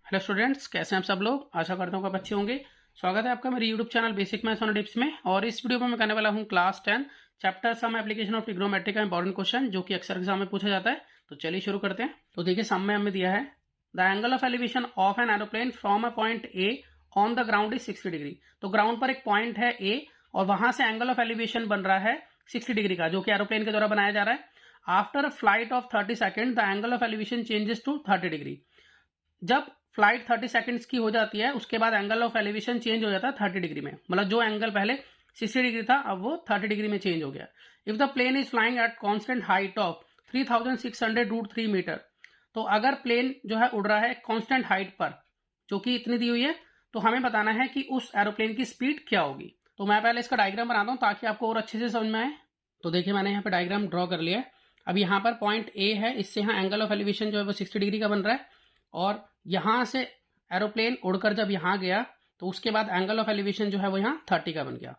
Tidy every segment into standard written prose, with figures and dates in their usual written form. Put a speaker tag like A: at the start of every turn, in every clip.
A: Hello students, कैसे हैं आप सब लोग। आशा करता हूँ कि आप अच्छे होंगे। स्वागत है आपका मेरे YouTube channel basic maths on tips में। और इस वीडियो में मैं करने वाला हूँ class 10 chapter some application of trigonometry का इंपॉर्टेंट क्वेश्चन, जो कि अक्सर एग्जाम में पूछा जाता है। तो चलिए शुरू करते हैं। तो देखिए, सम में हमें दिया है the angle of elevation of an aeroplane from a point A on the ground is 60 degree. तो ग्राउंड पर एक पॉइंट है ए और वहां से एंगल ऑफ एलिवेशन बन रहा है 60 डिग्री का, जो कि एरोप्लेन के द्वारा बनाया जा रहा है। After a flight of 30 second the angle of elevation changes to 30 degree. जब फ्लाइट 30 सेकंड्स की हो जाती है, उसके बाद एंगल ऑफ एलिवेशन चेंज हो जाता है 30 डिग्री में। मतलब जो एंगल पहले 60 डिग्री था, अब वो 30 डिग्री में चेंज हो गया। If the plane is flying at constant height of 3600 √3 metre. तो अगर प्लेन जो है उड़ रहा है कांस्टेंट हाइट पर, जो कि इतनी दी हुई है, तो हमें बताना है कि उस एरोप्लेन की स्पीड क्या होगी। तो मैं पहले इसका डायग्राम बनाता हूँ ताकि आपको और अच्छे से समझ में आए। तो देखिए, मैंने यहाँ पे डायग्राम ड्रॉ कर लिया है। अब यहाँ पर पॉइंट ए है, इससे यहाँ एंगल ऑफ एलिवेशन जो है वो 60 डिग्री का बन रहा है। और यहां से एरोप्लेन उड़कर जब यहां गया, तो उसके बाद एंगल ऑफ एलिवेशन जो है वो यहाँ 30 का बन गया।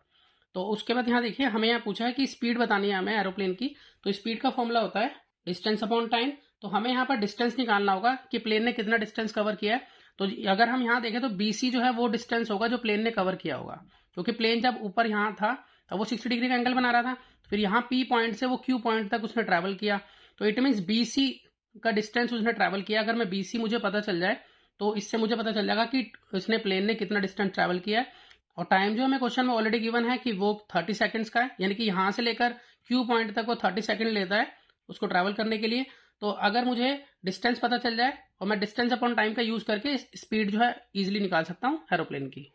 A: तो उसके बाद यहाँ देखिए, हमें यहाँ पूछा है कि स्पीड बतानी है हमें एरोप्लेन की। तो स्पीड का फॉर्मूला होता है डिस्टेंस अपॉन टाइम। तो हमें यहाँ पर डिस्टेंस निकालना होगा कि प्लेन ने कितना डिस्टेंस कवर किया है। तो अगर हम यहाँ देखें तो BC जो है वो डिस्टेंस होगा जो प्लेन ने कवर किया होगा, क्योंकि प्लेन जब ऊपर यहाँ था तो वो 60 डिग्री का एंगल बना रहा था। फिर यहाँ P पॉइंट से वो Q पॉइंट तक उसने ट्रेवल किया। तो इट मीन्स BC का डिस्टेंस उसने ट्रैवल किया। अगर मैं BC मुझे पता चल जाए, तो इससे मुझे पता चल जाएगा कि इसने प्लेन ने कितना डिस्टेंस ट्रैवल किया है। और टाइम जो हमें क्वेश्चन में ऑलरेडी गिवन है कि वो 30 सेकंड्स का है, यानी कि यहाँ से लेकर Q पॉइंट तक वो 30 सेकंड लेता है उसको ट्रैवल करने के लिए। तो अगर मुझे डिस्टेंस पता चल जाए और मैं डिस्टेंस अपॉन टाइम का यूज करके स्पीड जो है इजिली निकाल सकता हूँ एरोप्लेन की।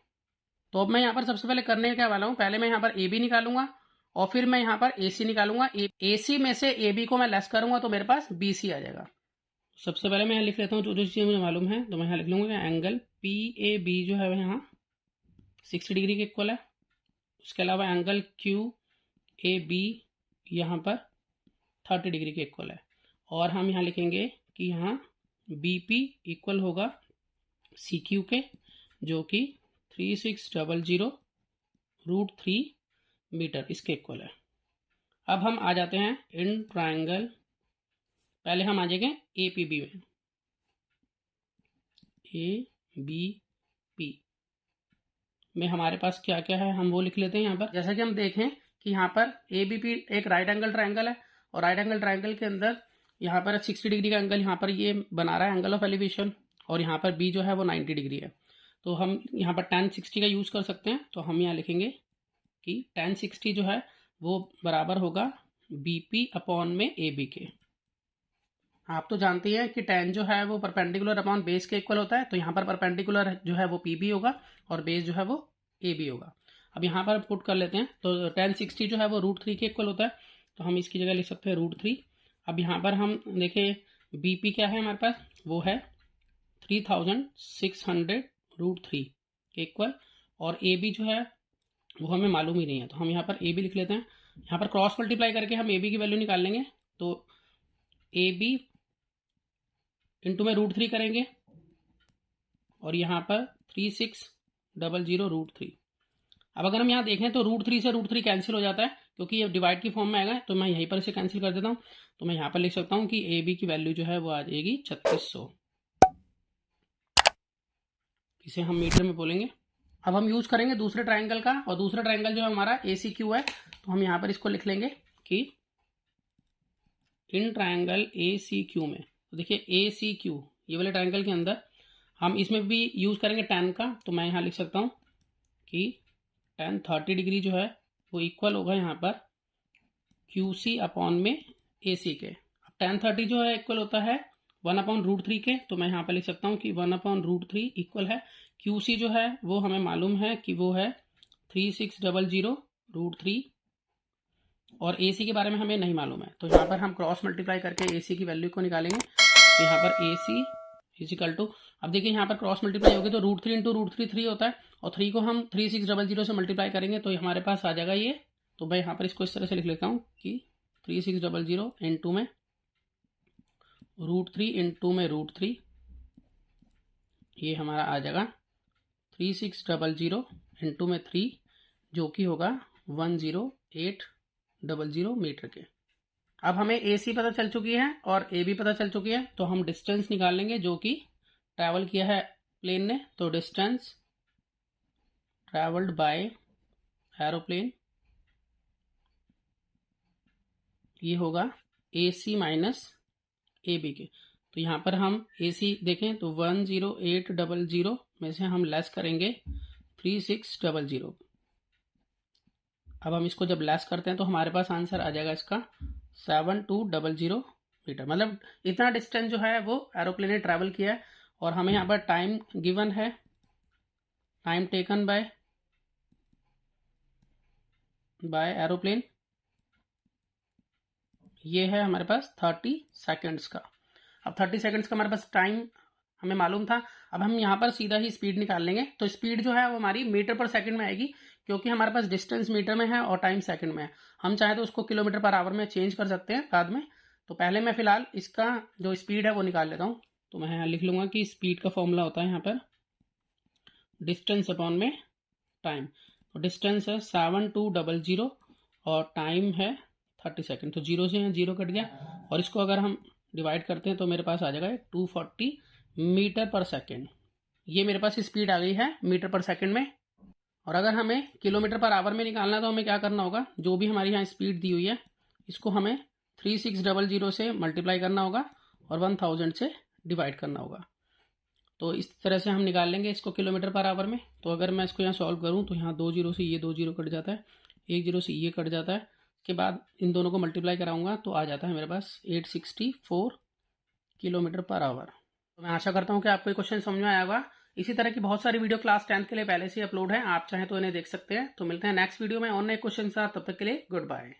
A: तो अब मैं यहाँ पर सबसे पहले करने क्या वाला हूँ, पहले मैं यहाँ पर AB निकालूंगा और फिर मैं यहाँ पर AC निकालूंगा। AC में से AB को मैं लेस करूंगा तो मेरे पास BC आ जाएगा। सबसे पहले मैं यहाँ लिख लेता हूँ जो जो चीज़ें मुझे मालूम है। तो मैं यहाँ लिख लूंगा एंगल PAB जो है यहाँ 60 डिग्री के इक्वल है। उसके अलावा एंगल QAB यहाँ पर 30 डिग्री के इक्वल है। और हम यहाँ लिखेंगे कि यहाँ BP इक्वल होगा CQ के, जो कि 3600 √3 मीटर इसके इक्वल है। अब हम आ जाते हैं इन ट्रायंगल, पहले हम आ जाएंगे APB में। ABP में हमारे पास क्या क्या है हम वो लिख लेते हैं यहाँ पर। जैसा कि हम देखें कि यहाँ पर ABP एक राइट एंगल ट्रायंगल है, और राइट एंगल ट्रायंगल के अंदर यहाँ पर 60 डिग्री का एंगल यहाँ पर ये बना रहा है एंगल ऑफ एलिवेशन, और यहाँ पर B जो है वो 90 डिग्री है। तो हम यहाँ पर tan 60 का यूज़ कर सकते हैं। तो हम यहाँ लिखेंगे कि tan 60 जो है वो बराबर होगा BP अपॉन में AB के। आप तो जानते हैं कि tan जो है वो परपेंडिकुलर अपॉन बेस के इक्वल होता है। तो यहाँ पर परपेंडिकुलर जो है वो PB होगा और बेस जो है वो AB होगा। अब यहाँ पर पुट कर लेते हैं। तो tan 60 जो है वो √3 के इक्वल होता है, तो हम इसकी जगह लिख सकते हैं √3। अब यहाँ पर हम देखें BP क्या है हमारे पास, वो है 3600 √3 के इक्वल, और AB जो है वो हमें मालूम ही नहीं है। तो हम यहाँ पर AB लिख लेते हैं। यहाँ पर क्रॉस मल्टीप्लाई करके हम AB की वैल्यू निकाल लेंगे। तो AB इंटू में √3 करेंगे, और यहाँ पर 3600 √3। अब अगर हम यहाँ देखें तो √3 से √3 कैंसिल हो जाता है, क्योंकि ये डिवाइड की फॉर्म में आएगा। तो मैं यहीं पर इसे कैंसिल कर देता हूँ। तो मैं यहाँ पर लिख सकता हूँ कि AB की वैल्यू जो है वो आ जाएगी 3600। इसे हम मीटर में बोलेंगे। अब हम यूज करेंगे दूसरे ट्रायंगल का, और दूसरा ट्रायंगल जो हमारा ACQ है। तो हम यहाँ पर इसको लिख लेंगे कि इन ट्रायंगल ACQ में, तो देखिए ACQ ये वाले ट्रायंगल के अंदर हम इसमें भी यूज करेंगे tan का। तो मैं यहाँ लिख सकता हूँ कि tan 30 डिग्री जो है वो इक्वल होगा यहाँ पर QC अपॉन में AC के। अब tan 30 जो है इक्वल होता है 1/√3 के। तो मैं यहाँ पर लिख सकता हूँ कि 1/√3 इक्वल है QC जो है वो हमें मालूम है कि वो है 3600 √3, और AC के बारे में हमें नहीं मालूम है। तो यहाँ पर हम क्रॉस मल्टीप्लाई करके AC की वैल्यू को निकालेंगे। तो यहाँ पर AC इजिकल टू, अब देखिए यहाँ पर क्रॉस मल्टीप्लाई होगी तो √3 इंटू √3 3 होता है, और 3 को हम 3600 से मल्टीप्लाई करेंगे तो हमारे पास आ जाएगा ये। तो मैं यहाँ पर इसको इस तरह से लिख लेता हूँ कि 3600 इंटू में √3 इंटू में √3, ये हमारा आ जाएगा 3600 इंटू में 3, जो कि होगा 10800 मीटर के। अब हमें AC पता चल चुकी है और AB पता चल चुकी है। तो हम डिस्टेंस निकाल लेंगे जो कि ट्रैवल किया है प्लेन ने, तो डिस्टेंस ट्रैवल्ड बाय एरोप्लेन ये होगा AC माइनस AB के। तो यहाँ पर हम AC देखें तो 10800 में से हम लेस करेंगे 3600। अब हम इसको जब लेस करते हैं तो हमारे पास आंसर आ जाएगा इसका 7200 मीटर। मतलब इतना डिस्टेंस जो है वो एरोप्लेन ने ट्रैवल किया है। और हमें यहाँ पर टाइम गिवन है, टाइम टेकन बाय एरोप्लेन ये है हमारे पास 30 सेकेंड्स का। अब 30 सेकेंड्स का हमारे पास टाइम हमें मालूम था। अब हम यहाँ पर सीधा ही स्पीड निकाल लेंगे। तो स्पीड जो है वो हमारी मीटर पर सेकंड में आएगी, क्योंकि हमारे पास डिस्टेंस मीटर में है और टाइम सेकंड में है। हम चाहे तो उसको किलोमीटर पर आवर में चेंज कर सकते हैं बाद में। तो पहले मैं फिलहाल इसका जो स्पीड है वो निकाल लेता हूँ। तो मैं यहाँ लिख लूँगा कि स्पीड का फॉर्मूला होता है यहाँ पर डिस्टेंस अपॉन में टाइम। तो डिस्टेंस है 7200 और टाइम है 30 सेकेंड। तो 0 से यहाँ 0 कट गया और इसको अगर हम डिवाइड करते हैं तो मेरे पास आ जाएगा 240 मीटर पर सेकेंड। ये मेरे पास स्पीड आ गई है मीटर पर सेकेंड में। और अगर हमें किलोमीटर पर आवर में निकालना है तो हमें क्या करना होगा, जो भी हमारी यहाँ स्पीड दी हुई है इसको हमें 3600 से मल्टीप्लाई करना होगा और 1000 से डिवाइड करना होगा। तो इस तरह से हम निकाल लेंगे इसको किलोमीटर पर आवर में। तो अगर मैं इसको यहाँ सॉल्व करूँ तो यहाँ 2 0 से ये 2 0 कट जाता है, 1 0 से ये कट जाता है। के बाद इन दोनों को मल्टीप्लाई कराऊंगा तो आ जाता है मेरे पास 864 किलोमीटर पर आवर। तो मैं आशा करता हूँ कि आपको ये क्वेश्चन समझ में आया होगा। इसी तरह की बहुत सारी वीडियो क्लास 10th के लिए पहले से अपलोड है, आप चाहें तो इन्हें देख सकते हैं। तो मिलते हैं नेक्स्ट वीडियो में और नए क्वेश्चन के साथ, तब तक के लिए गुड बाय।